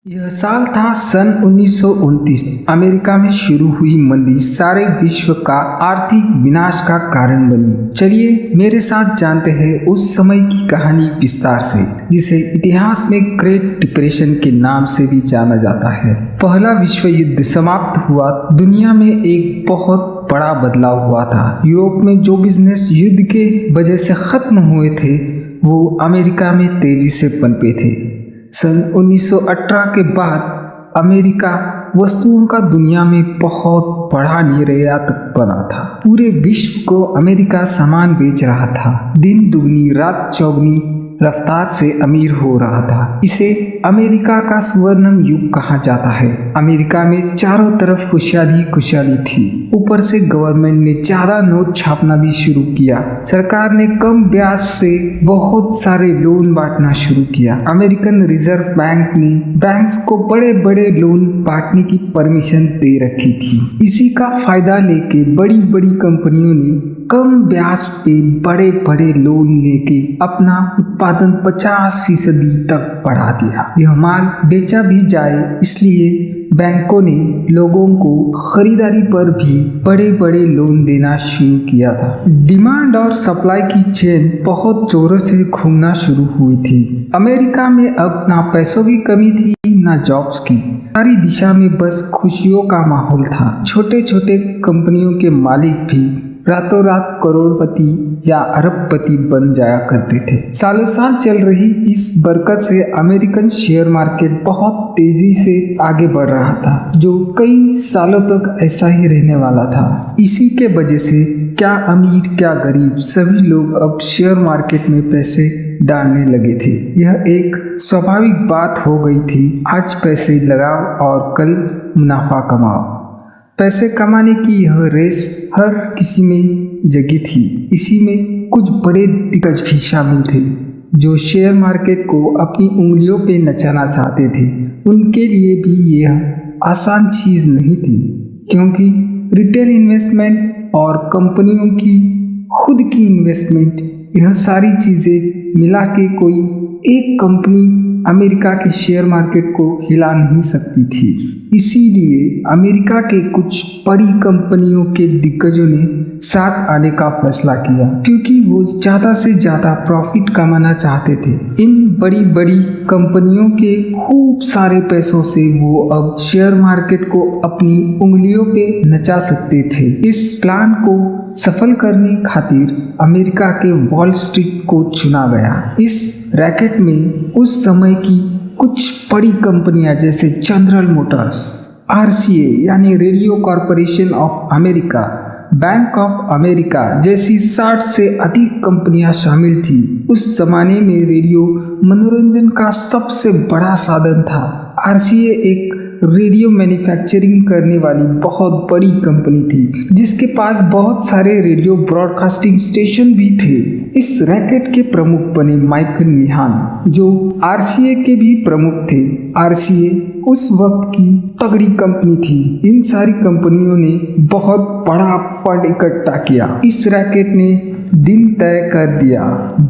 यह साल था सन 1929। अमेरिका में शुरू हुई मंदी सारे विश्व का आर्थिक विनाश का कारण बनी। चलिए मेरे साथ जानते हैं उस समय की कहानी विस्तार से, जिसे इतिहास में ग्रेट डिप्रेशन के नाम से भी जाना जाता है। पहला विश्व युद्ध समाप्त हुआ, दुनिया में एक बहुत बड़ा बदलाव हुआ था। यूरोप में जो बिजनेस युद्ध के वजह से खत्म हुए थे, वो अमेरिका में तेजी से पनपे थे। सन 1918 के बाद अमेरिका वस्तुओं का दुनिया में बहुत बड़ा निर्यातक बना था। पूरे विश्व को अमेरिका सामान बेच रहा था। दिन दुगनी रात चौगनी रफ्तार से अमीर हो रहा था। इसे अमेरिका का स्वर्णिम युग कहा जाता है। अमेरिका में चारों तरफ खुशहाली खुशहाली थी। ऊपर से गवर्नमेंट ने ज्यादा नोट छापना भी शुरू किया। सरकार ने कम ब्याज से बहुत सारे लोन बांटना शुरू किया। अमेरिकन रिजर्व बैंक ने बैंक्स को बड़े बड़े लोन बांटने की परमिशन दे रखी थी। इसी का फायदा लेके बड़ी बड़ी कंपनियों ने कम ब्याज पे बड़े बड़े लोन लेके अपना उत्पादन 50% तक बढ़ा दिया। यह माल बेचा भी जाए, इसलिए बैंकों ने लोगों को खरीदारी पर भी बड़े बड़े लोन देना शुरू किया था। डिमांड और सप्लाई की चेन बहुत जोरों से घूमना शुरू हुई थी। अमेरिका में अब ना पैसों की कमी थी, ना जॉब्स की। सारी दिशा में बस खुशियों का माहौल था। छोटे छोटे कंपनियों के मालिक भी रातों रात करोड़पति या अरबपति बन जाया करते थे। सालों साल चल रही इस बरकत से अमेरिकन शेयर मार्केट बहुत तेजी से आगे बढ़ रहा था, जो कई सालों तक ऐसा ही रहने वाला था। इसी के वजह से क्या अमीर क्या गरीब सभी लोग अब शेयर मार्केट में पैसे डालने लगे थे। यह एक स्वाभाविक बात हो गई थी। आज पैसे लगाओ और कल मुनाफा कमाओ। पैसे कमाने की यह रेस हर किसी में जगी थी। इसी में कुछ बड़े दिग्गज भी शामिल थे, जो शेयर मार्केट को अपनी उंगलियों पे नचाना चाहते थे। उनके लिए भी यह आसान चीज नहीं थी, क्योंकि रिटेल इन्वेस्टमेंट और कंपनियों की खुद की इन्वेस्टमेंट, यह सारी चीजें मिला के कोई एक कंपनी अमेरिका के शेयर मार्केट को हिला नहीं सकती थी। इसीलिए अमेरिका के कुछ बड़ी कंपनियों के दिग्गजों ने साथ आने का फैसला किया, क्योंकि वो ज्यादा से ज्यादा प्रॉफिट कमाना चाहते थे। इन बड़ी बड़ी कंपनियों के खूब सारे पैसों से वो अब शेयर मार्केट को अपनी उंगलियों पे नचा सकते थे। इस प्लान को सफल करने खातिर अमेरिका के वॉल स्ट्रीट को चुना गया। इस रैकेट में उस समय की कुछ बड़ी कंपनियां जैसे जनरल मोटर्स, RCA यानी radio corporation of America, bank of America जैसी 60 से अधिक कंपनियां शामिल थी। उस जमाने में रेडियो मनोरंजन का सबसे बड़ा साधन था। RCA एक रेडियो मैन्युफैक्चरिंग करने वाली बहुत बड़ी कंपनी थी, जिसके पास बहुत सारे रेडियो ब्रॉडकास्टिंग स्टेशन भी थे। इस रैकेट के प्रमुख बने माइकल मिहान, जो RCA के भी प्रमुख थे। RCA उस वक्त की तगड़ी कंपनी थी। इन सारी कंपनियों ने बहुत बड़ा फंड इकट्ठा किया। इस रैकेट ने दिन तय कर दिया,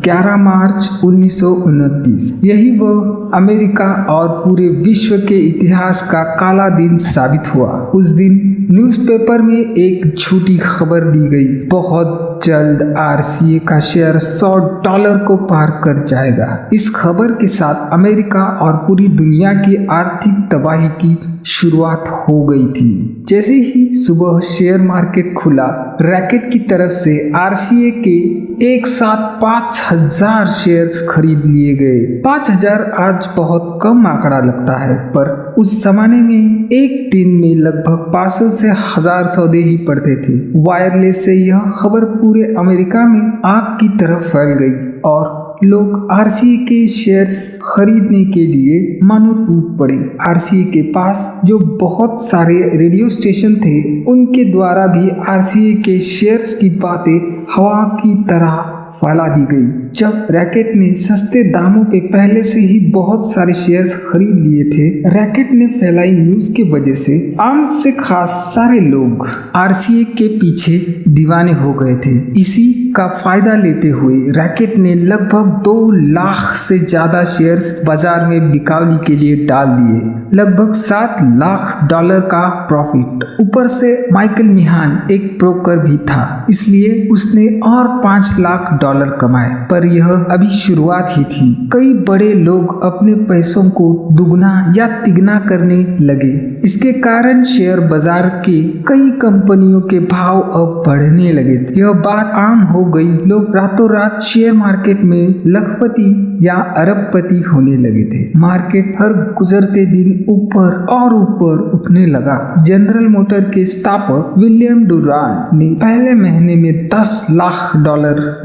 11 मार्च 1929। यही वह अमेरिका और पूरे विश्व के इतिहास का काला दिन साबित हुआ। उस दिन न्यूज़पेपर में एक झूठी खबर दी गई, बहुत जल्द RCA का शेयर $100 को पार कर जाएगा। इस खबर के साथ अमेरिका और पूरी दुनिया की आर्थिक तबाही की शुरुआत हो गई थी। जैसे ही सुबह शेयर मार्केट खुला, रैकेट की तरफ से RCA के एक साथ 5000 शेयर्स खरीद लिए गए। 5000 आज बहुत कम आंकड़ा लगता है, पर उस जमाने में एक दिन में लगभग 500 से 1000 सौदे ही पड़ते थे। वायरलेस से यह खबर पूरे अमेरिका में आग की तरह फैल गई और लोग RCA के शेयर्स खरीदने के लिए मानो टूट पड़े। RCA के पास जो बहुत सारे रेडियो स्टेशन थे, उनके द्वारा भी RCA के शेयर्स की बातें हवा की तरह फैला दी गई। जब रैकेट ने सस्ते दामों पे पहले से ही बहुत सारे शेयर्स खरीद लिए थे, रैकेट ने फैलाई न्यूज की वजह से आम से खास सारे लोग आरसीए के पीछे दीवाने हो गए थे। इसी का फायदा लेते हुए रैकेट ने लगभग 2 लाख से ज्यादा शेयर्स बाजार में बिकावली के लिए डाल दिए, लगभग $7 लाख का प्रॉफिट। ऊपर से माइकल मिहान एक ब्रोकर भी था, इसलिए उसने और $5 लाख कमाए। पर यह अभी शुरुआत ही थी। कई बड़े लोग अपने पैसों को दुगना या तिगना करने लगे। इसके कारण शेयर बाजार के कई कंपनियों के भाव अब बढ़ने लगे थे। यह बात आम हो गई। लोग रातों रात शेयर मार्केट में लखपति या अरबपति होने लगे थे। मार्केट हर गुजरते दिन ऊपर और ऊपर उठने लगा। जनरल मोटर के स्थापक विलियम डुरांट ने पहले महीने में $10 लाख,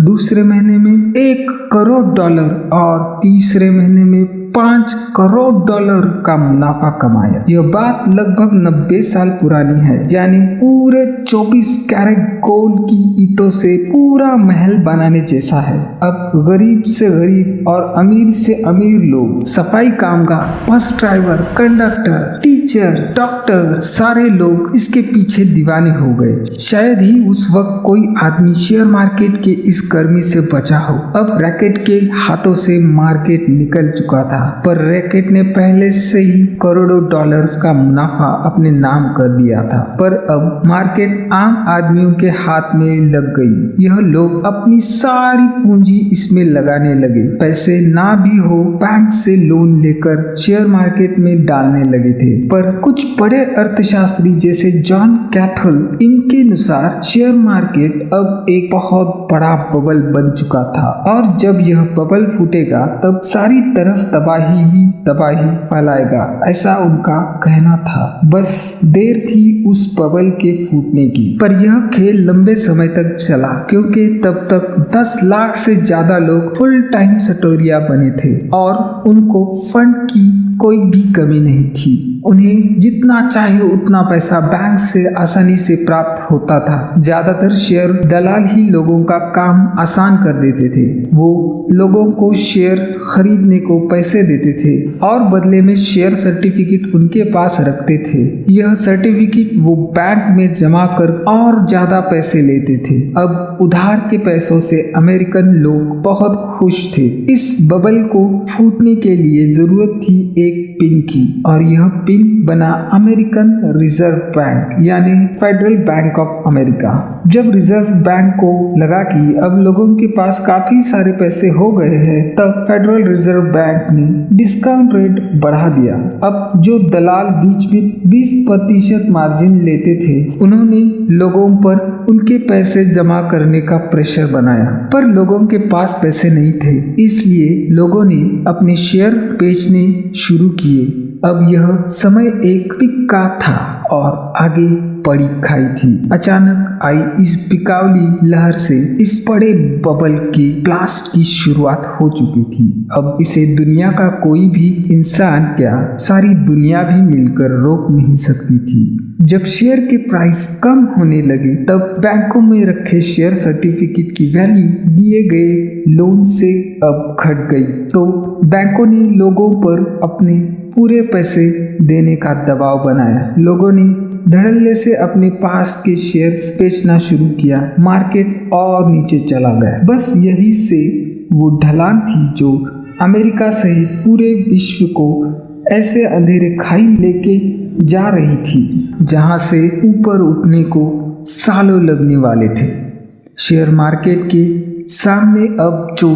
दूसरे महीने में $1 करोड़ और तीसरे महीने में $5 करोड़ का मुनाफा कमाया। यह बात लगभग 90 साल पुरानी है, यानी पूरे 24 कैरेट गोल्ड की ईंटों से पूरा महल बनाने जैसा है। अब गरीब से गरीब और अमीर से अमीर लोग, सफाई कामगार, bus driver, conductor, teacher, doctor, सारे लोग इसके पीछे दीवाने हो गए। शायद ही उस वक्त कोई आदमी शेयर मार्केट के इस गर्मी से बचा हो। अब रैकेट के हाथों से मार्केट निकल चुका था, पर रैकेट ने पहले से ही करोड़ों डॉलर्स का मुनाफा अपने नाम कर दिया था। पर अब मार्केट आम आदमियों के हाथ में लग गई। यह लोग अपनी सारी पूंजी इसमें लगाने लगे। पैसे ना भी हो, बैंक से लोन लेकर शेयर मार्केट में डालने लगे थे। पर कुछ बड़े अर्थशास्त्री जैसे जॉन कैथल, इनके अनुसार शेयर मार्केट अब एक बहुत बड़ा बबल बन चुका था, और जब यह बबल फूटेगा तब सारी तरफ तबाही ही तबाही फैलाएगा, ऐसा उनका कहना था। बस देर थी उस बबल के फूटने की। पर यह खेल लंबे समय तक चला, क्योंकि तब तक 10 लाख से ज्यादा लोग फुल टाइम सटोरिया बने थे और उनको फंड की कोई भी कमी नहीं थी। उन्हें जितना चाहे उतना पैसा बैंक से आसानी से प्राप्त होता था। ज्यादातर शेयर दलाल ही लोगों का काम आसान कर देते थे। वो लोगों को शेयर खरीदने को पैसे देते थे और बदले में शेयर सर्टिफिकेट उनके पास रखते थे। यह सर्टिफिकेट वो बैंक में जमा कर और ज्यादा पैसे लेते थे। अब उधार के पैसों से अमेरिकन लोग बहुत खुश थे। इस बबल को फूटने के लिए जरूरत थी एक पिन की, और यह पिन बना अमेरिकन रिजर्व बैंक, यानी फेडरल बैंक ऑफ अमेरिका। जब रिजर्व बैंक को लगा कि अब लोगों के पास काफी सारे पैसे हो गए हैं, तब फेडरल रिजर्व बैंक ने डिस्काउंट रेट बढ़ा दिया। अब जो दलाल बीच में 20% मार्जिन लेते थे, उन्होंने लोगों पर उनके पैसे जमा करने का प्रेशर बनाया। पर लोगों के पास पैसे नहीं थे, इसलिए लोगों ने अपने शेयर बेचने शुरू किए। अब यह समय एक पिक का था और आगे पड़ी खाई थी। अचानक आई इस बिकावली लहर से इस बड़े बबल के ब्लास्ट की शुरुआत हो चुकी थी। अब इसे दुनिया का कोई भी इंसान, क्या सारी दुनिया भी मिलकर रोक नहीं सकती थी। जब शेयर के प्राइस कम होने लगे, तब बैंकों में रखे शेयर सर्टिफिकेट की वैल्यू दिए गए लोन से अब घट गई। तो बैंकों ने लोगों पर अपने पूरे पैसे देने का दबाव बनाया। लोगों ने धड़ल्ले से अपने पास के शेयर्स बेचना शुरू किया। मार्केट और नीचे चला गया। बस यही से वो ढलान थी जो अमेरिका सहित पूरे विश्व को ऐसे अंधेरे खाई लेके जा रही थी, जहां से ऊपर उठने को सालों लगने वाले थे। शेयर मार्केट के सामने अब जो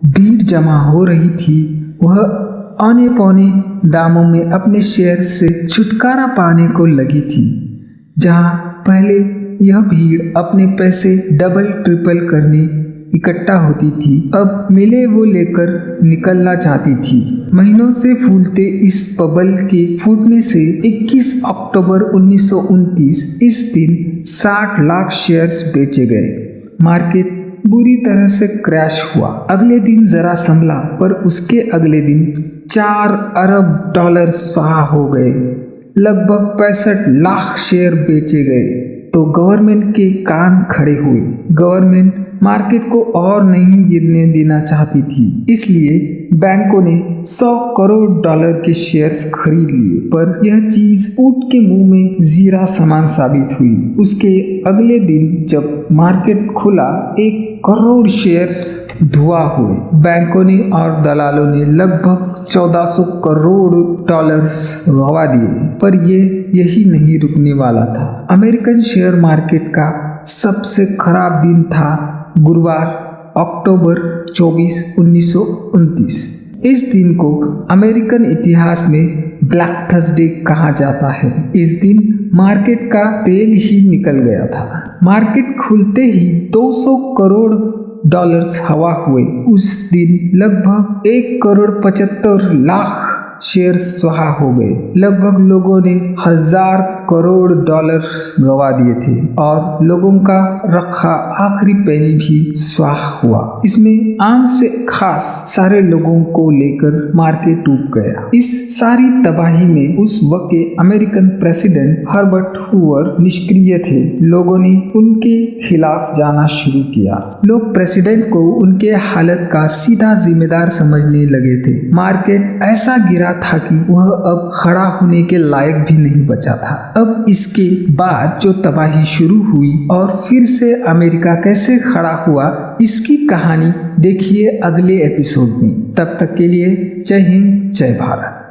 भीड़ जमा हो रही थी, वह औने पौने दामों में अपने शेयर से छुटकारा पाने को लगी थी। जहां पहले यह भीड़ अपने पैसे डबल ट्रिपल करने इकट्ठा होती थी, अब मिले वो लेकर निकलना चाहती थी। महीनों से फूलते इस बबल के फूटने से 21 अक्टूबर 1929 इस दिन 60 लाख शेयर्स बेचे गए। मार्केट बुरी तरह से क्रैश हुआ। अगले दिन जरा संभला, पर उसके अगले दिन $4 अरब स्वाहा हो गए। लगभग 65 लाख शेयर बेचे गए। तो गवर्नमेंट के कान खड़े हुए। गवर्नमेंट मार्केट को और नहीं गिरने देना चाहती थी, इसलिए बैंकों ने 100 करोड़ डॉलर के शेयर्स खरीद लिए। पर यह चीज ऊंट के मुंह में जीरा समान साबित हुई। उसके अगले दिन जब मार्केट खुला, 1 करोड़ शेयर्स धुआं हुए। बैंकों ने और दलालों ने लगभग 1400 करोड़ डॉलर्स गंवा दिए। पर यही नहीं रुकने वाला था। अमेरिकन शेयर मार्केट का सबसे खराब दिन था गुरुवार, अक्टूबर 24, 1929। इस दिन को अमेरिकन इतिहास में ब्लैक थर्सडे कहा जाता है। इस दिन मार्केट का तेल ही निकल गया था। मार्केट खुलते ही 200 करोड़ डॉलर्स हवा हुए। उस दिन लगभग 1 करोड़ 75 लाख शेयर स्वाहा हो गए। लगभग लोगों ने 1000 करोड़ डॉलर गंवा दिए थे और लोगों का रखा आखिरी पैनी भी स्वाहा हुआ। इसमें आम से खास सारे लोगों को लेकर मार्केट डूब गया। इस सारी तबाही में उस वक्त के अमेरिकन प्रेसिडेंट हर्बर्ट हूवर निष्क्रिय थे। लोगों ने उनके खिलाफ जाना शुरू किया। लोग प्रेसिडेंट को उनके हालत का सीधा जिम्मेदार समझने लगे थे। मार्केट ऐसा गिरा था कि वह अब खड़ा होने के लायक भी नहीं बचा था। अब इसके बाद जो तबाही शुरू हुई और फिर से अमेरिका कैसे खड़ा हुआ, इसकी कहानी देखिए अगले एपिसोड में। तब तक के लिए जय हिंद, जय भारत।